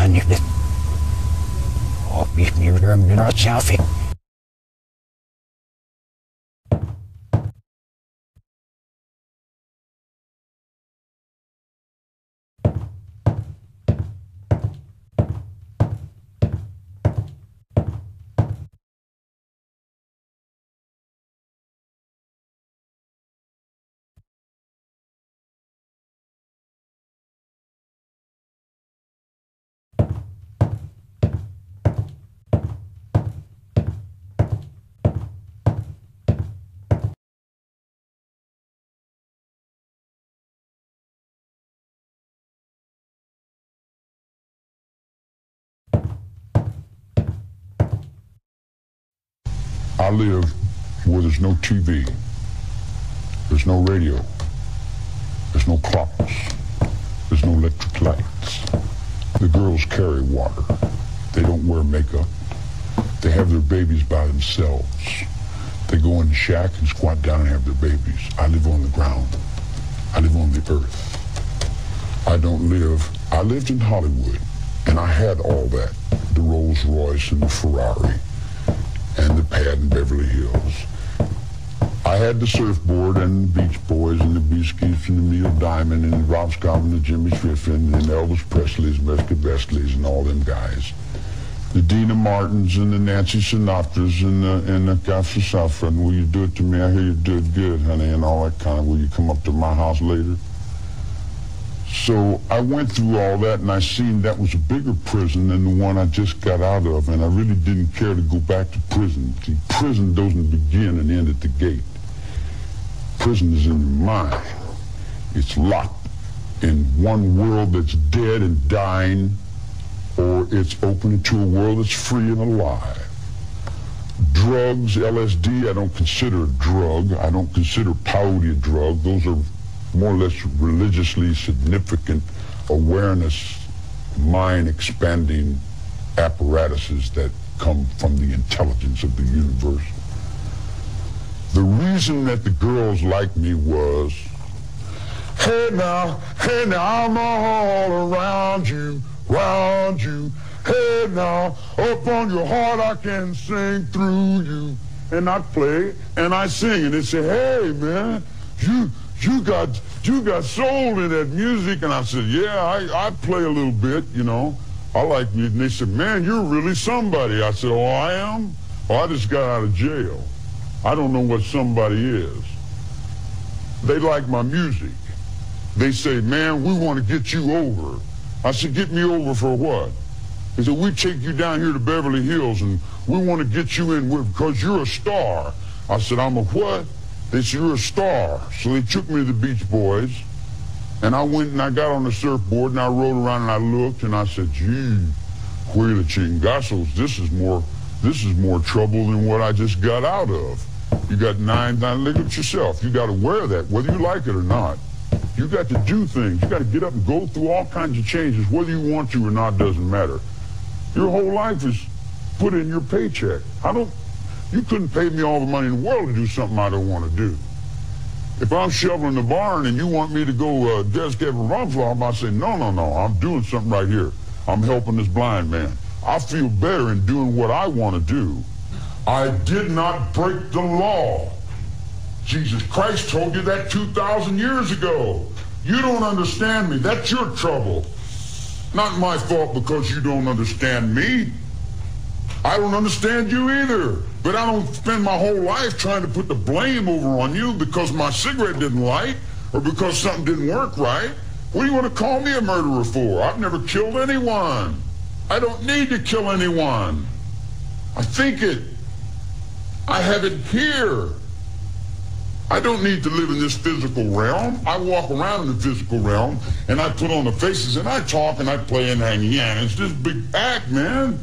niblet. Opis miyorum biraz şafi. I live where there's no TV, there's no radio, there's no clocks, there's no electric lights. The girls carry water. They don't wear makeup. They have their babies by themselves. They go in the shack and squat down and have their babies. I live on the ground. I live on the earth. I lived in Hollywood, and I had all that, the Rolls Royce and the Ferrari, and the pad in Beverly Hills. I had the surfboard and the Beach Boys and the Beaskies and the Neil Diamond and the Rob Scott and the Jimmy Striffin and Elvis Presley's, Mesca Bestleys and all them guys. The Dina Martins and the Nancy Sinatras and the Gaffer Safran. Will you do it to me? I hear you do it good, honey, and all that kind of, will you come up to my house later? So I went through all that, and I seen that was a bigger prison than the one I just got out of, and I really didn't care to go back to prison. See, prison doesn't begin and end at the gate. Prison is in your mind. It's locked in one world that's dead and dying, or it's open to a world that's free and alive. Drugs, LSD, I don't consider a drug. I don't consider peyote a drug. Those are more or less religiously significant awareness, mind-expanding apparatuses that come from the intelligence of the universe. The reason that the girls liked me was, hey now, I'm all around you, hey now, up on your heart I can sing through you. And I play and I sing, and they say, hey man, you got soul in that music. And I said, yeah, I play a little bit, you know. I like music. And they said, man, you're really somebody. I said, oh, I am? Oh, I just got out of jail. I don't know what somebody is. They like my music. They say, man, we want to get you over. I said, get me over for what? They said, we take you down here to Beverly Hills and we want to get you in because you're a star. I said, I'm a what? They said, you're a star. So they took me to the Beach Boys, and I went and I got on the surfboard and I rode around and I looked and I said, gee, Huela Chingazos, this is more trouble than what I just got out of. You got look at yourself. You got to wear that, whether you like it or not. You got to do things. You got to get up and go through all kinds of changes, whether you want to or not, doesn't matter. Your whole life is put in your paycheck. You couldn't pay me all the money in the world to do something I don't want to do. If I'm shoveling the barn and you want me to go just get a rumflop, I say, no, I'm doing something right here. I'm helping this blind man. I feel better in doing what I want to do. I did not break the law. Jesus Christ told you that 2,000 years ago. You don't understand me. That's your trouble. Not my fault because you don't understand me. I don't understand you either. But I don't spend my whole life trying to put the blame over on you because my cigarette didn't light or because something didn't work right. What do you want to call me a murderer for? I've never killed anyone. I don't need to kill anyone. I think it. I have it here. I don't need to live in this physical realm. I walk around in the physical realm and I put on the faces and I talk and I play and hang. Yeah, it's this big act, man.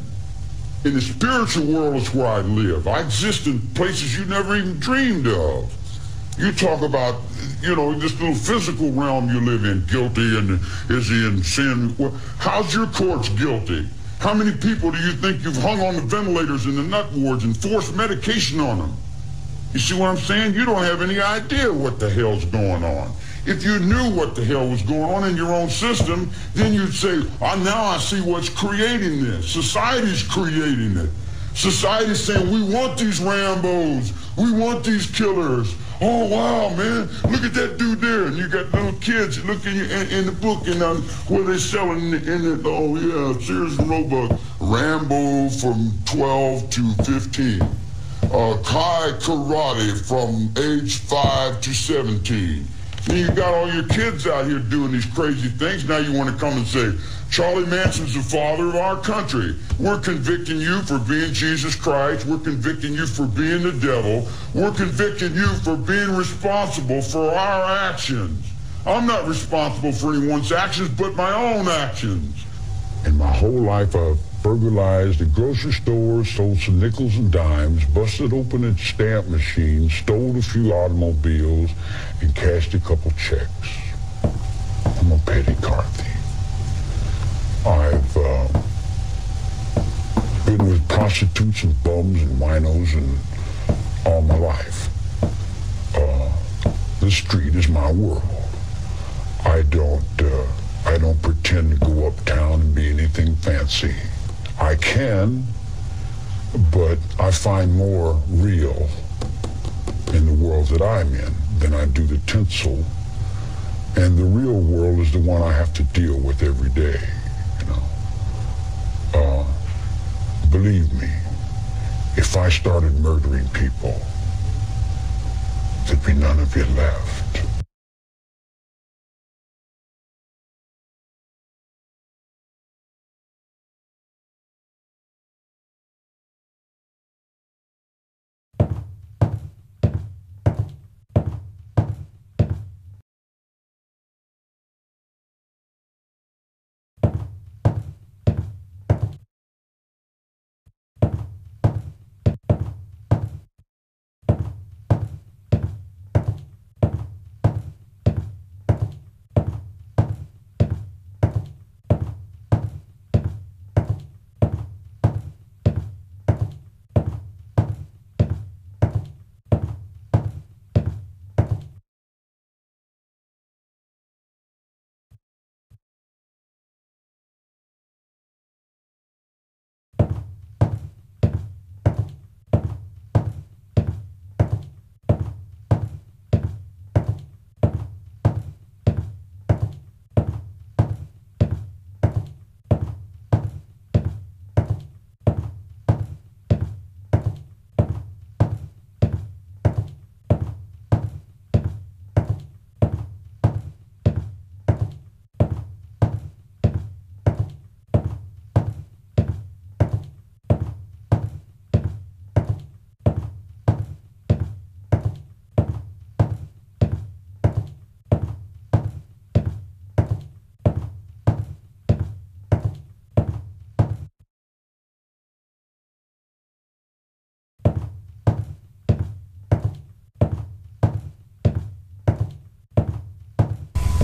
In the spiritual world is where I live. I exist in places you never even dreamed of. You talk about, you know, this little physical realm you live in, guilty and is he in sin? Well, how's your courts guilty? How many people do you think you've hung on the ventilators in the nut wards and forced medication on them? You see what I'm saying? You don't have any idea what the hell's going on. If you knew what the hell was going on in your own system, then you'd say, now I see what's creating this. Society's creating it. Society's saying, we want these Rambos. We want these killers. Oh, wow, man, look at that dude there. And you got little kids looking in the book and where they're selling oh, yeah, Sears and Roebuck, Rambo from 12 to 15. Kai Karate from age 5 to 17. And you got all your kids out here doing these crazy things. Now you want to come and say, Charlie Manson's the father of our country. We're convicting you for being Jesus Christ. We're convicting you for being the devil. We're convicting you for being responsible for our actions. I'm not responsible for anyone's actions but my own actions. In my whole life, I've burglarized a grocery store, sold some nickels and dimes, busted open a stamp machine, stole a few automobiles, and cashed a couple checks. I'm a petty car thief. I've been with prostitutes and bums and winos and all my life. The street is my world. I don't pretend to go uptown and be anything fancy. I can, but I find more real in the world that I'm in than I do the tinsel. And the real world is the one I have to deal with every day, you know. Believe me, if I started murdering people, there'd be none of you left.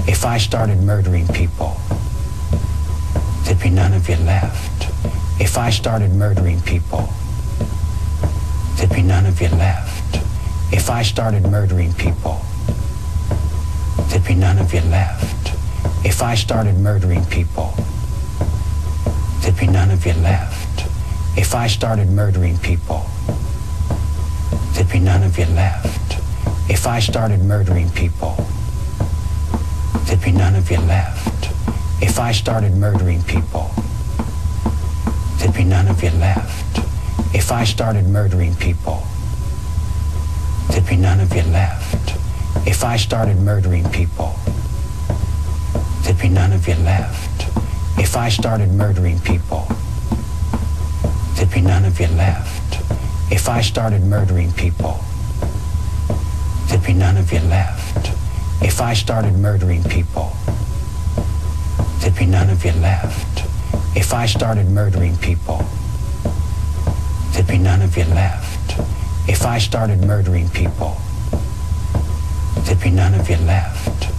If I started murdering people, there'd be none of you left. If I started murdering people, there'd be none of you left. If I started murdering people, there'd be none of you left. If I started murdering people, there'd be none of you left. If I started murdering people, there'd be none of you left. If I started murdering people, there'd be none of you left. If I started murdering people, there'd be none of you left. If I started murdering people, there'd be none of you left. If I started murdering people, there'd be none of you left. If I started murdering people, there'd be none of you left. If I started murdering people, there'd be none of you left. If I started murdering people, there'd be none of you left. If I started murdering people, there'd be none of you left. If I started murdering people, there'd be none of you left.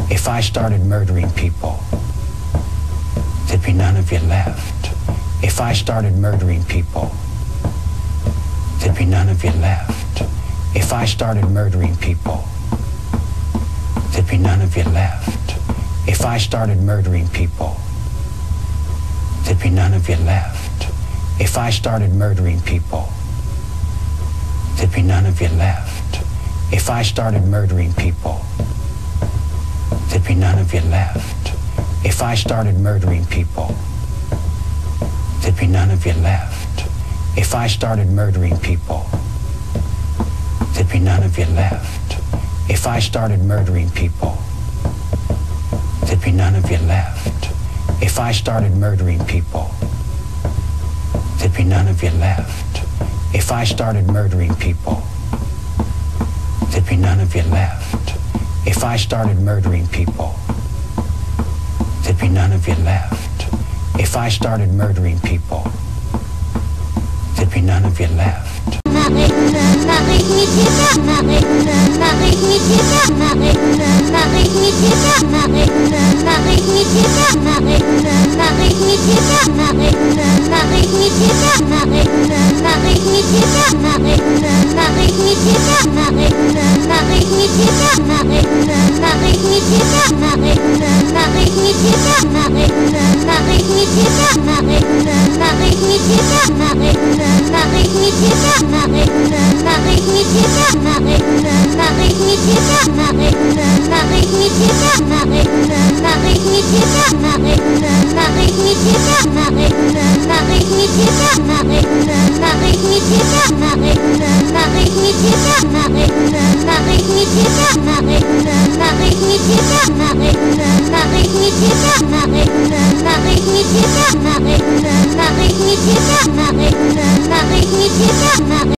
If I started murdering people, there'd be none of you left. If I started murdering people, there'd be none of you left. If I started murdering people, there'd be none of you left. If I started murdering people, there'd be none of you left. If I started murdering people, there'd be none of you left. If I started murdering people, there'd be none of you left. If I started murdering people, there'd be none of you left. If I started murdering people, there'd be none of you left. If I started murdering people, there'd be none of you left. If I started murdering people, there'd be none of you left. If I started murdering people, there'd be none of you left. If I started murdering people, there'd be none of you left. If I started murdering people, there'd be none of you left.